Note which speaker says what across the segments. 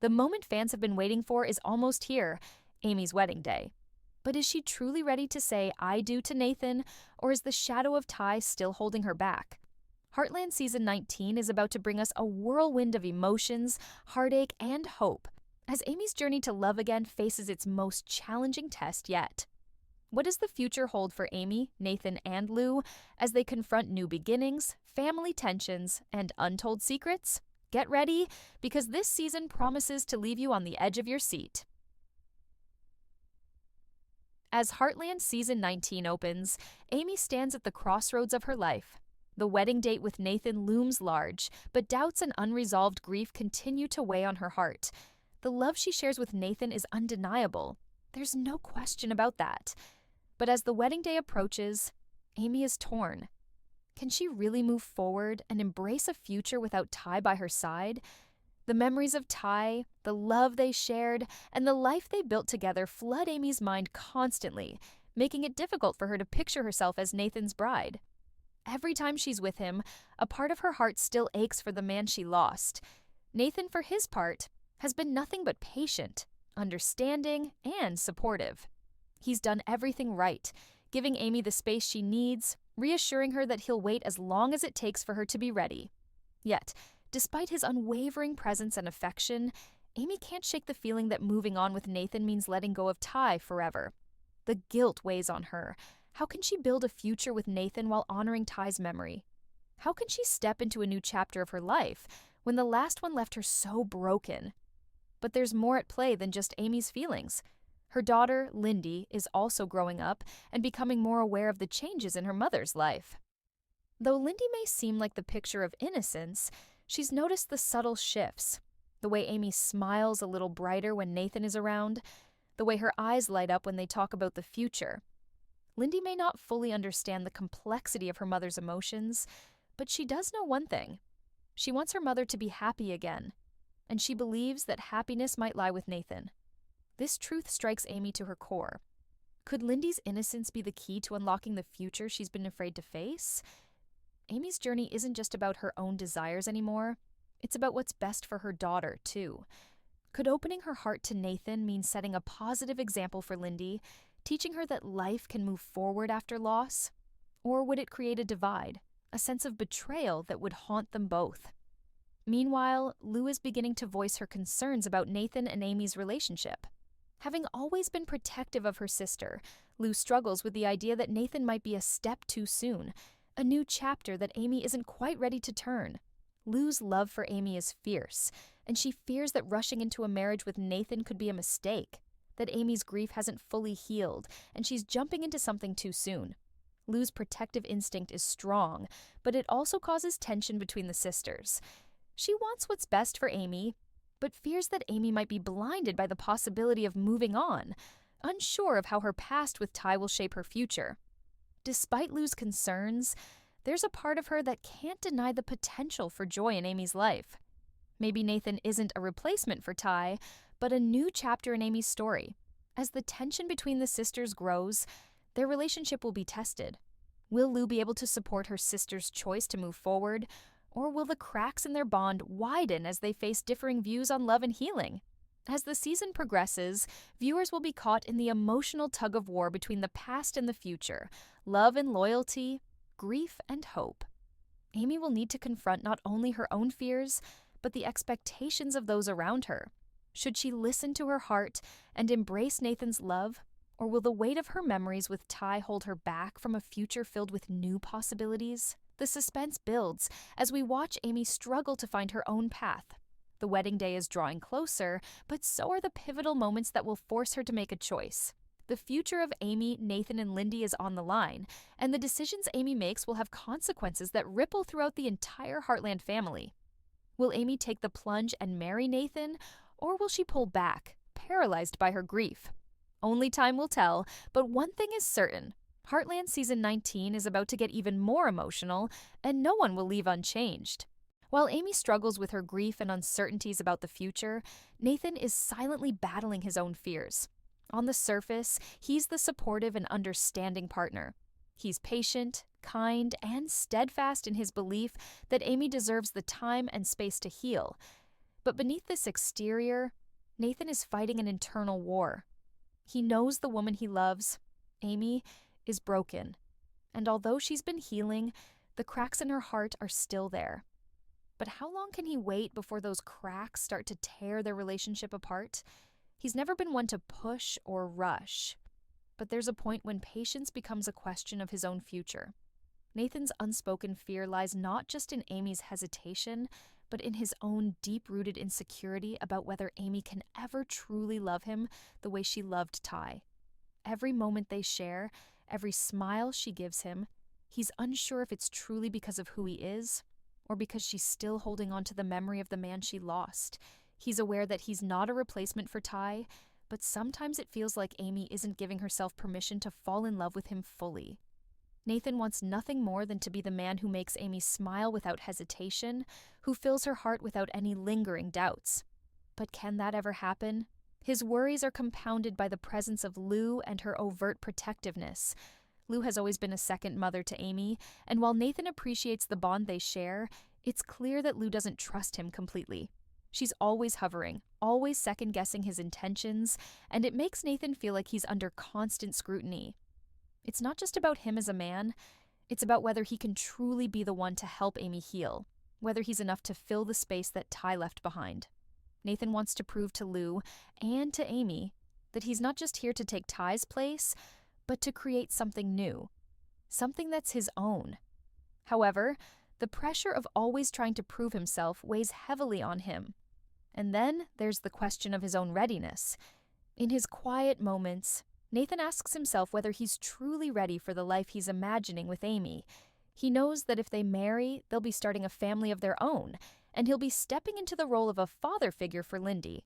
Speaker 1: The moment fans have been waiting for is almost here, Amy's wedding day. But is she truly ready to say "I do" to Nathan, or is the shadow of Ty still holding her back? Heartland Season 19 is about to bring us a whirlwind of emotions, heartache, and hope, as Amy's journey to love again faces its most challenging test yet. What does the future hold for Amy, Nathan, and Lou as they confront new beginnings, family tensions, and untold secrets? Get ready, because this season promises to leave you on the edge of your seat. As Heartland Season 19 opens, Amy stands at the crossroads of her life. The wedding date with Nathan looms large, but doubts and unresolved grief continue to weigh on her heart. The love she shares with Nathan is undeniable. There's no question about that. But as the wedding day approaches, Amy is torn. Can she really move forward and embrace a future without Ty by her side? The memories of Ty, the love they shared, and the life they built together flood Amy's mind constantly, making it difficult for her to picture herself as Nathan's bride. Every time she's with him, a part of her heart still aches for the man she lost. Nathan, for his part, has been nothing but patient, understanding, and supportive. He's done everything right, giving Amy the space she needs, reassuring her that he'll wait as long as it takes for her to be ready. Yet, despite his unwavering presence and affection, Amy can't shake the feeling that moving on with Nathan means letting go of Ty forever. The guilt weighs on her. How can she build a future with Nathan while honoring Ty's memory? How can she step into a new chapter of her life when the last one left her so broken? But there's more at play than just Amy's feelings. Her daughter, Lindy, is also growing up and becoming more aware of the changes in her mother's life. Though Lindy may seem like the picture of innocence, she's noticed the subtle shifts. The way Amy smiles a little brighter when Nathan is around, the way her eyes light up when they talk about the future. Lindy may not fully understand the complexity of her mother's emotions, but she does know one thing. She wants her mother to be happy again, and she believes that happiness might lie with Nathan. This truth strikes Amy to her core. Could Lindy's innocence be the key to unlocking the future she's been afraid to face? Amy's journey isn't just about her own desires anymore. It's about what's best for her daughter, too. Could opening her heart to Nathan mean setting a positive example for Lindy, teaching her that life can move forward after loss? Or would it create a divide, a sense of betrayal that would haunt them both? Meanwhile, Lou is beginning to voice her concerns about Nathan and Amy's relationship. Having always been protective of her sister, Lou struggles with the idea that Nathan might be a step too soon, a new chapter that Amy isn't quite ready to turn. Lou's love for Amy is fierce, and she fears that rushing into a marriage with Nathan could be a mistake, that Amy's grief hasn't fully healed, and she's jumping into something too soon. Lou's protective instinct is strong, but it also causes tension between the sisters. She wants what's best for Amy, but fears that Amy might be blinded by the possibility of moving on, unsure of how her past with Ty will shape her future. Despite Lou's concerns, there's a part of her that can't deny the potential for joy in Amy's life. Maybe Nathan isn't a replacement for Ty, but a new chapter in Amy's story. As the tension between the sisters grows, their relationship will be tested. Will Lou be able to support her sister's choice to move forward, or will the cracks in their bond widen as they face differing views on love and healing? As the season progresses, viewers will be caught in the emotional tug-of-war between the past and the future, love and loyalty, grief and hope. Amy will need to confront not only her own fears, but the expectations of those around her. Should she listen to her heart and embrace Nathan's love, or will the weight of her memories with Ty hold her back from a future filled with new possibilities? The suspense builds as we watch Amy struggle to find her own path. The wedding day is drawing closer, but so are the pivotal moments that will force her to make a choice. The future of Amy, Nathan, and Lindy is on the line, and the decisions Amy makes will have consequences that ripple throughout the entire Heartland family. Will Amy take the plunge and marry Nathan, or will she pull back, paralyzed by her grief? Only time will tell, but one thing is certain. Heartland Season 19 is about to get even more emotional, and no one will leave unchanged. While Amy struggles with her grief and uncertainties about the future, Nathan is silently battling his own fears. On the surface, he's the supportive and understanding partner. He's patient, kind, and steadfast in his belief that Amy deserves the time and space to heal. But beneath this exterior, Nathan is fighting an internal war. He knows the woman he loves, Amy, is broken. And although she's been healing, the cracks in her heart are still there. But how long can he wait before those cracks start to tear their relationship apart? He's never been one to push or rush. But there's a point when patience becomes a question of his own future. Nathan's unspoken fear lies not just in Amy's hesitation, but in his own deep-rooted insecurity about whether Amy can ever truly love him the way she loved Ty. Every moment they share, every smile she gives him, he's unsure if it's truly because of who he is, or because she's still holding on to the memory of the man she lost. He's aware that he's not a replacement for Ty, but sometimes it feels like Amy isn't giving herself permission to fall in love with him fully. Nathan wants nothing more than to be the man who makes Amy smile without hesitation, who fills her heart without any lingering doubts. But can that ever happen? His worries are compounded by the presence of Lou and her overt protectiveness. Lou has always been a second mother to Amy, and while Nathan appreciates the bond they share, it's clear that Lou doesn't trust him completely. She's always hovering, always second-guessing his intentions, and it makes Nathan feel like he's under constant scrutiny. It's not just about him as a man, it's about whether he can truly be the one to help Amy heal, whether he's enough to fill the space that Ty left behind. Nathan wants to prove to Lou and to Amy that he's not just here to take Ty's place, but to create something new, something that's his own. However, the pressure of always trying to prove himself weighs heavily on him. And then there's the question of his own readiness. In his quiet moments, Nathan asks himself whether he's truly ready for the life he's imagining with Amy. He knows that if they marry, they'll be starting a family of their own, and he'll be stepping into the role of a father figure for Lindy.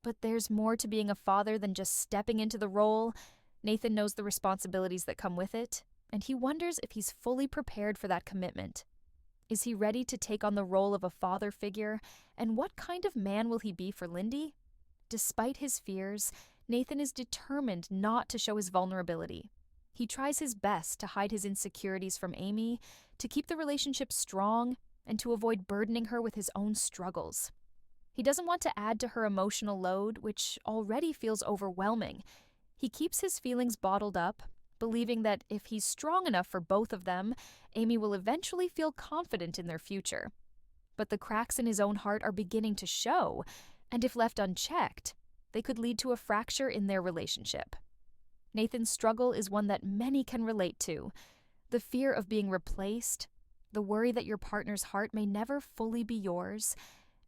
Speaker 1: But there's more to being a father than just stepping into the role. Nathan knows the responsibilities that come with it, and he wonders if he's fully prepared for that commitment. Is he ready to take on the role of a father figure, and what kind of man will he be for Lindy? Despite his fears, Nathan is determined not to show his vulnerability. He tries his best to hide his insecurities from Amy, to keep the relationship strong, and to avoid burdening her with his own struggles. He doesn't want to add to her emotional load, which already feels overwhelming. He keeps his feelings bottled up, believing that if he's strong enough for both of them, Amy will eventually feel confident in their future. But the cracks in his own heart are beginning to show, and if left unchecked, they could lead to a fracture in their relationship. Nathan's struggle is one that many can relate to. The fear of being replaced, the worry that your partner's heart may never fully be yours,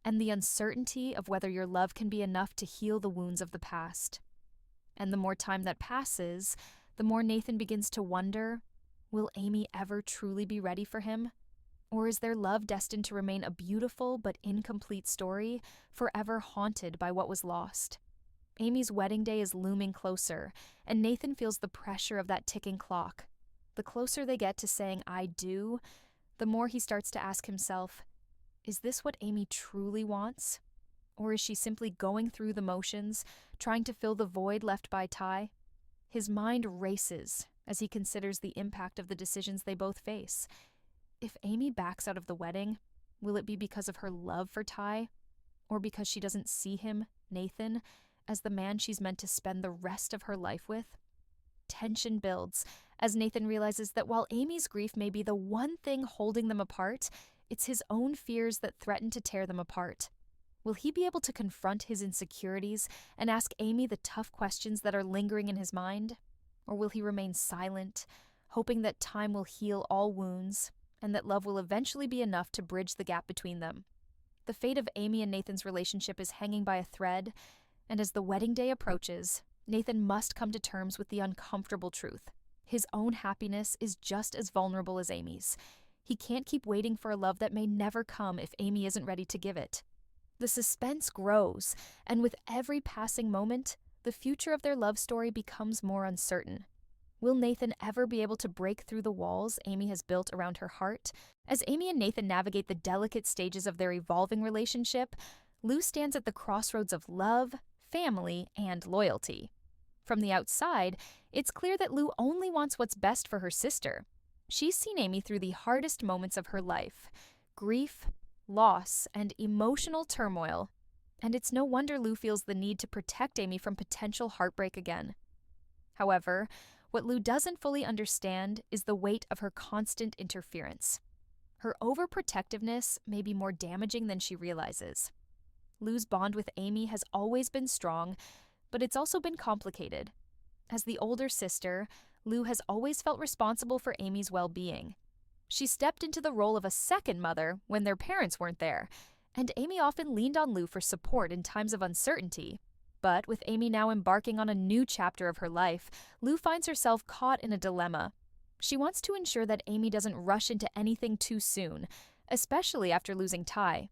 Speaker 1: and the uncertainty of whether your love can be enough to heal the wounds of the past. And the more time that passes, the more Nathan begins to wonder, will Amy ever truly be ready for him? Or is their love destined to remain a beautiful but incomplete story, forever haunted by what was lost? Amy's wedding day is looming closer, and Nathan feels the pressure of that ticking clock. The closer they get to saying "I do," the more he starts to ask himself, is this what Amy truly wants? Or is she simply going through the motions, trying to fill the void left by Ty? His mind races as he considers the impact of the decisions they both face. If Amy backs out of the wedding, will it be because of her love for Ty? Or because she doesn't see him, Nathan, as the man she's meant to spend the rest of her life with? Tension builds as Nathan realizes that while Amy's grief may be the one thing holding them apart, it's his own fears that threaten to tear them apart. Will he be able to confront his insecurities and ask Amy the tough questions that are lingering in his mind? Or will he remain silent, hoping that time will heal all wounds and that love will eventually be enough to bridge the gap between them? The fate of Amy and Nathan's relationship is hanging by a thread, and as the wedding day approaches, Nathan must come to terms with the uncomfortable truth. His own happiness is just as vulnerable as Amy's. He can't keep waiting for a love that may never come if Amy isn't ready to give it. The suspense grows, and with every passing moment, the future of their love story becomes more uncertain. Will Nathan ever be able to break through the walls Amy has built around her heart? As Amy and Nathan navigate the delicate stages of their evolving relationship, Lou stands at the crossroads of love, family, and loyalty. From the outside, it's clear that Lou only wants what's best for her sister. She's seen Amy through the hardest moments of her life: grief, loss, and emotional turmoil, and it's no wonder Lou feels the need to protect Amy from potential heartbreak again. However, what Lou doesn't fully understand is the weight of her constant interference. Her overprotectiveness may be more damaging than she realizes. Lou's bond with Amy has always been strong, but it's also been complicated. As the older sister, Lou has always felt responsible for Amy's well-being. She stepped into the role of a second mother when their parents weren't there, and Amy often leaned on Lou for support in times of uncertainty. But with Amy now embarking on a new chapter of her life, Lou finds herself caught in a dilemma. She wants to ensure that Amy doesn't rush into anything too soon, especially after losing Ty.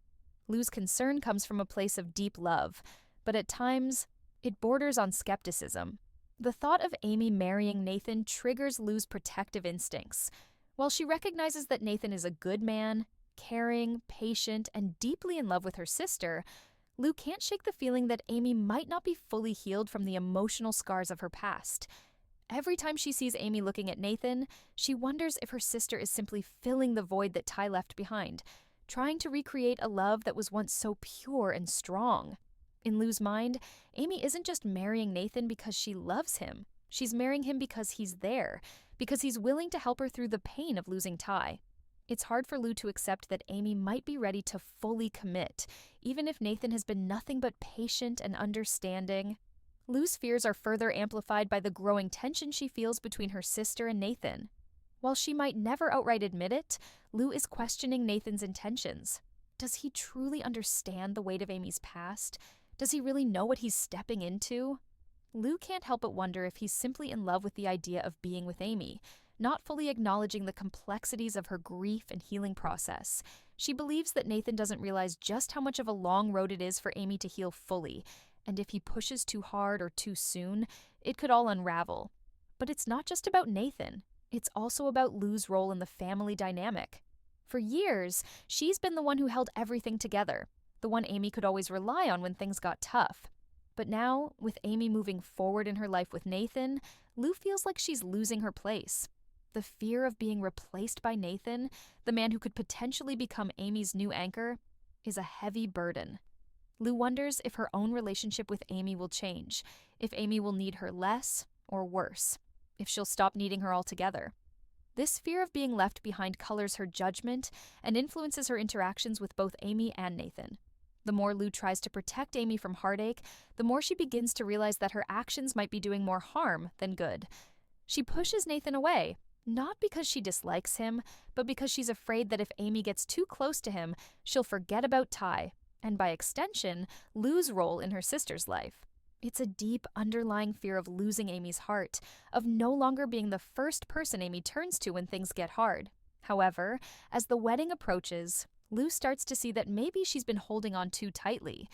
Speaker 1: Lou's concern comes from a place of deep love, but at times, it borders on skepticism. The thought of Amy marrying Nathan triggers Lou's protective instincts. While she recognizes that Nathan is a good man, caring, patient, and deeply in love with her sister, Lou can't shake the feeling that Amy might not be fully healed from the emotional scars of her past. Every time she sees Amy looking at Nathan, she wonders if her sister is simply filling the void that Ty left behind, trying to recreate a love that was once so pure and strong. In Lou's mind, Amy isn't just marrying Nathan because she loves him. She's marrying him because he's there, because he's willing to help her through the pain of losing Ty. It's hard for Lou to accept that Amy might be ready to fully commit, even if Nathan has been nothing but patient and understanding. Lou's fears are further amplified by the growing tension she feels between her sister and Nathan. While she might never outright admit it, Lou is questioning Nathan's intentions. Does he truly understand the weight of Amy's past? Does he really know what he's stepping into? Lou can't help but wonder if he's simply in love with the idea of being with Amy, not fully acknowledging the complexities of her grief and healing process. She believes that Nathan doesn't realize just how much of a long road it is for Amy to heal fully, and if he pushes too hard or too soon, it could all unravel. But it's not just about Nathan. It's also about Lou's role in the family dynamic. For years, she's been the one who held everything together, the one Amy could always rely on when things got tough. But now, with Amy moving forward in her life with Nathan, Lou feels like she's losing her place. The fear of being replaced by Nathan, the man who could potentially become Amy's new anchor, is a heavy burden. Lou wonders if her own relationship with Amy will change, if Amy will need her less or worse, if she'll stop needing her altogether. This fear of being left behind colors her judgment and influences her interactions with both Amy and Nathan. The more Lou tries to protect Amy from heartache, the more she begins to realize that her actions might be doing more harm than good. She pushes Nathan away, not because she dislikes him, but because she's afraid that if Amy gets too close to him, she'll forget about Ty, and by extension, Lou's role in her sister's life. It's a deep underlying fear of losing Amy's heart, of no longer being the first person Amy turns to when things get hard. However, as the wedding approaches, Lou starts to see that maybe she's been holding on too tightly.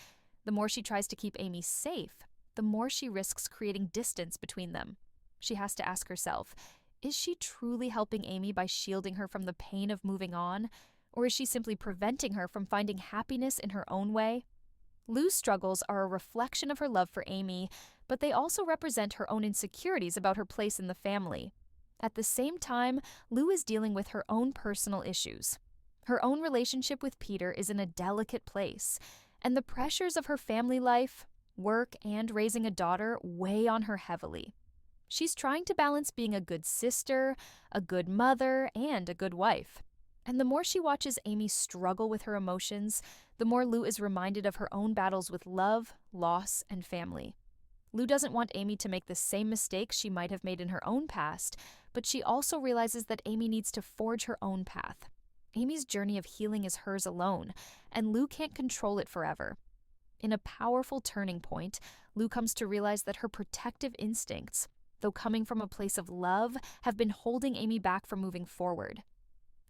Speaker 1: The more she tries to keep Amy safe, the more she risks creating distance between them. She has to ask herself, is she truly helping Amy by shielding her from the pain of moving on, or is she simply preventing her from finding happiness in her own way? Lou's struggles are a reflection of her love for Amy, but they also represent her own insecurities about her place in the family. At the same time, Lou is dealing with her own personal issues. Her own relationship with Peter is in a delicate place, and the pressures of her family life, work, and raising a daughter weigh on her heavily. She's trying to balance being a good sister, a good mother, and a good wife. And the more she watches Amy struggle with her emotions, the more Lou is reminded of her own battles with love, loss, and family. Lou doesn't want Amy to make the same mistakes she might have made in her own past, but she also realizes that Amy needs to forge her own path. Amy's journey of healing is hers alone, and Lou can't control it forever. In a powerful turning point, Lou comes to realize that her protective instincts, though coming from a place of love, have been holding Amy back from moving forward.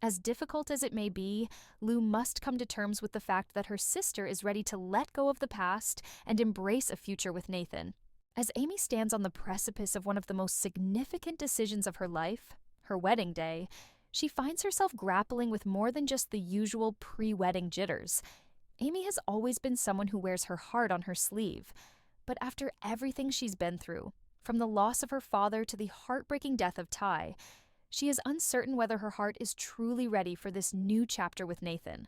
Speaker 1: As difficult as it may be, Lou must come to terms with the fact that her sister is ready to let go of the past and embrace a future with Nathan. As Amy stands on the precipice of one of the most significant decisions of her life, her wedding day, she finds herself grappling with more than just the usual pre-wedding jitters. Amy has always been someone who wears her heart on her sleeve, but after everything she's been through, from the loss of her father to the heartbreaking death of Ty, she is uncertain whether her heart is truly ready for this new chapter with Nathan.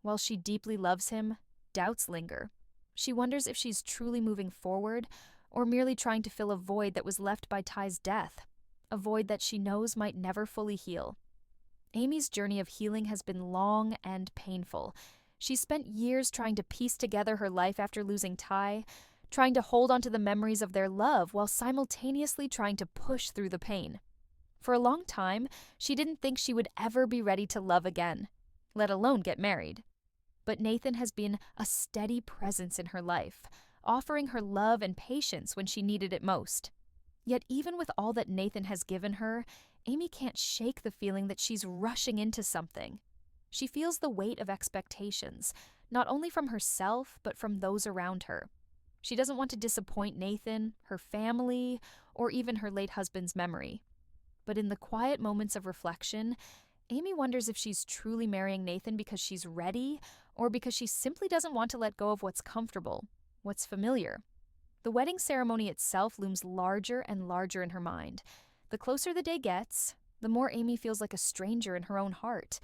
Speaker 1: While she deeply loves him, doubts linger. She wonders if she's truly moving forward or merely trying to fill a void that was left by Ty's death, a void that she knows might never fully heal. Amy's journey of healing has been long and painful. She spent years trying to piece together her life after losing Ty, trying to hold onto the memories of their love while simultaneously trying to push through the pain. For a long time, she didn't think she would ever be ready to love again, let alone get married. But Nathan has been a steady presence in her life, offering her love and patience when she needed it most. Yet even with all that Nathan has given her, Amy can't shake the feeling that she's rushing into something. She feels the weight of expectations, not only from herself, but from those around her. She doesn't want to disappoint Nathan, her family, or even her late husband's memory. But in the quiet moments of reflection, Amy wonders if she's truly marrying Nathan because she's ready, or because she simply doesn't want to let go of what's comfortable, what's familiar. The wedding ceremony itself looms larger and larger in her mind. The closer the day gets, the more Amy feels like a stranger in her own heart.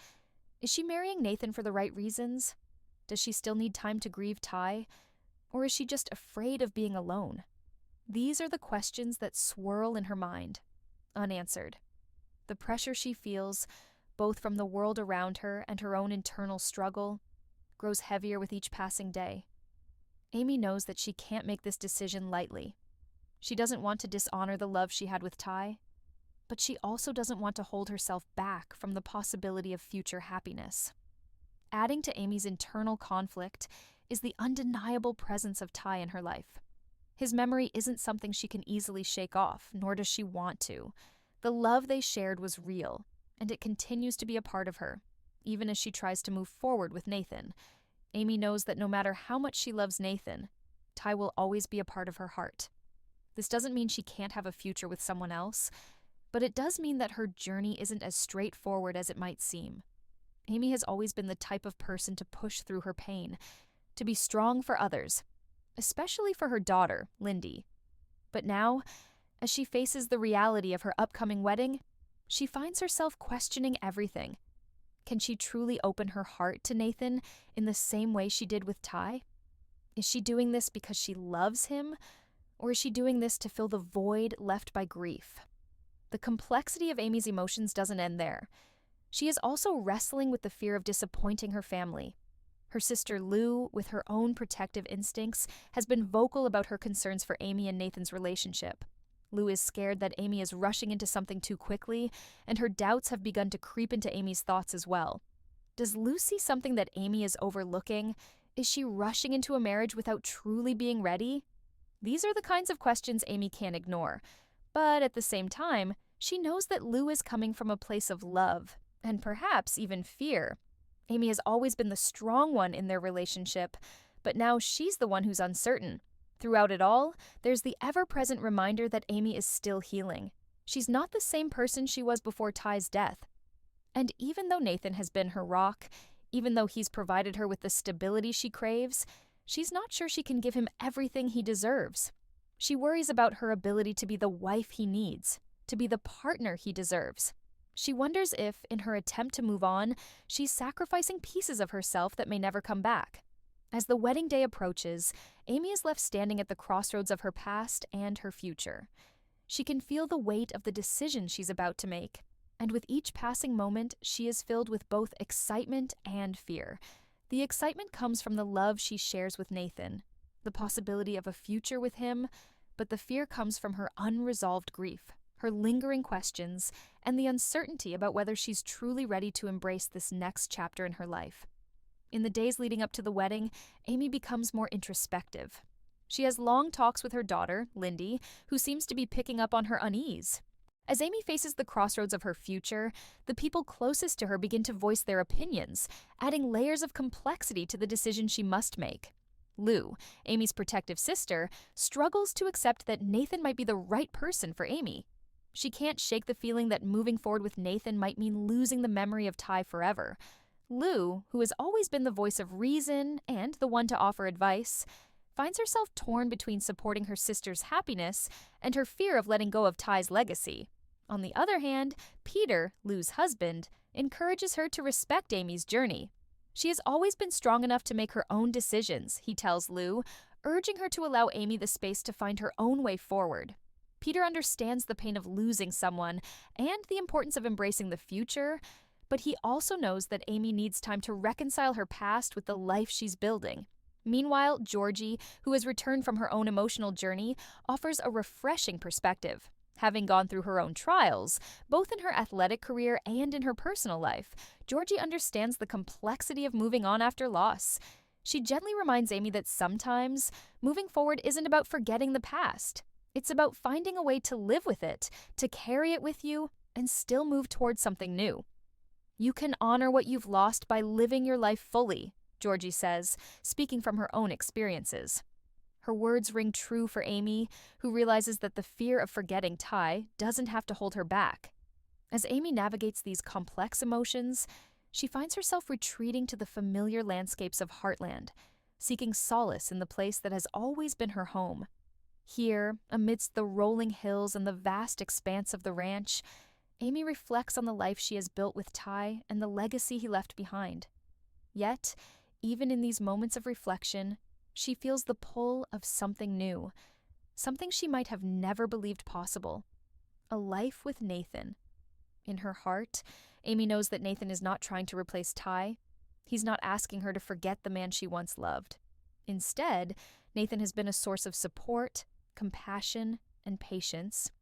Speaker 1: Is she marrying Nathan for the right reasons? Does she still need time to grieve Ty? Or is she just afraid of being alone? These are the questions that swirl in her mind, unanswered. The pressure she feels, both from the world around her and her own internal struggle, grows heavier with each passing day. Amy knows that she can't make this decision lightly. She doesn't want to dishonor the love she had with Ty, but she also doesn't want to hold herself back from the possibility of future happiness. Adding to Amy's internal conflict is the undeniable presence of Ty in her life. His memory isn't something she can easily shake off, nor does she want to. The love they shared was real, and it continues to be a part of her, even as she tries to move forward with Nathan. Amy knows that no matter how much she loves Nathan, Ty will always be a part of her heart. This doesn't mean she can't have a future with someone else, but it does mean that her journey isn't as straightforward as it might seem. Amy has always been the type of person to push through her pain, to be strong for others, especially for her daughter, Lindy. But now, as she faces the reality of her upcoming wedding, she finds herself questioning everything. Can she truly open her heart to Nathan in the same way she did with Ty? Is she doing this because she loves him, or is she doing this to fill the void left by grief? The complexity of Amy's emotions doesn't end there. She is also wrestling with the fear of disappointing her family. Her sister Lou, with her own protective instincts, has been vocal about her concerns for Amy and Nathan's relationship. Lou is scared that Amy is rushing into something too quickly, and her doubts have begun to creep into Amy's thoughts as well. Does Lou see something that Amy is overlooking? Is she rushing into a marriage without truly being ready? These are the kinds of questions Amy can't ignore. But at the same time, she knows that Lou is coming from a place of love, and perhaps even fear. Amy has always been the strong one in their relationship, but now she's the one who's uncertain. Throughout it all, there's the ever-present reminder that Amy is still healing. She's not the same person she was before Ty's death. And even though Nathan has been her rock, even though he's provided her with the stability she craves, she's not sure she can give him everything he deserves. She worries about her ability to be the wife he needs, to be the partner he deserves. She wonders if, in her attempt to move on, she's sacrificing pieces of herself that may never come back. As the wedding day approaches, Amy is left standing at the crossroads of her past and her future. She can feel the weight of the decision she's about to make, and with each passing moment, she is filled with both excitement and fear. The excitement comes from the love she shares with Nathan, the possibility of a future with him, but the fear comes from her unresolved grief, her lingering questions, and the uncertainty about whether she's truly ready to embrace this next chapter in her life. In the days leading up to the wedding, Amy becomes more introspective. She has long talks with her daughter, Lindy, who seems to be picking up on her unease. As Amy faces the crossroads of her future, the people closest to her begin to voice their opinions, adding layers of complexity to the decision she must make. Lou, Amy's protective sister, struggles to accept that Nathan might be the right person for Amy. She can't shake the feeling that moving forward with Nathan might mean losing the memory of Ty forever. Lou, who has always been the voice of reason and the one to offer advice, finds herself torn between supporting her sister's happiness and her fear of letting go of Ty's legacy. On the other hand, Peter, Lou's husband, encourages her to respect Amy's journey. She has always been strong enough to make her own decisions, he tells Lou, urging her to allow Amy the space to find her own way forward. Peter understands the pain of losing someone and the importance of embracing the future, but he also knows that Amy needs time to reconcile her past with the life she's building. Meanwhile, Georgie, who has returned from her own emotional journey, offers a refreshing perspective. Having gone through her own trials, both in her athletic career and in her personal life, Georgie understands the complexity of moving on after loss. She gently reminds Amy that sometimes moving forward isn't about forgetting the past. It's about finding a way to live with it, to carry it with you, and still move towards something new. You can honor what you've lost by living your life fully, Georgie says, speaking from her own experiences. Her words ring true for Amy, who realizes that the fear of forgetting Ty doesn't have to hold her back. As Amy navigates these complex emotions, she finds herself retreating to the familiar landscapes of Heartland, seeking solace in the place that has always been her home. Here, amidst the rolling hills and the vast expanse of the ranch, Amy reflects on the life she has built with Ty and the legacy he left behind. Yet, even in these moments of reflection, she feels the pull of something new, something she might have never believed possible: a life with Nathan. In her heart, Amy knows that Nathan is not trying to replace Ty. He's not asking her to forget the man she once loved. Instead, Nathan has been a source of support, compassion, and patience.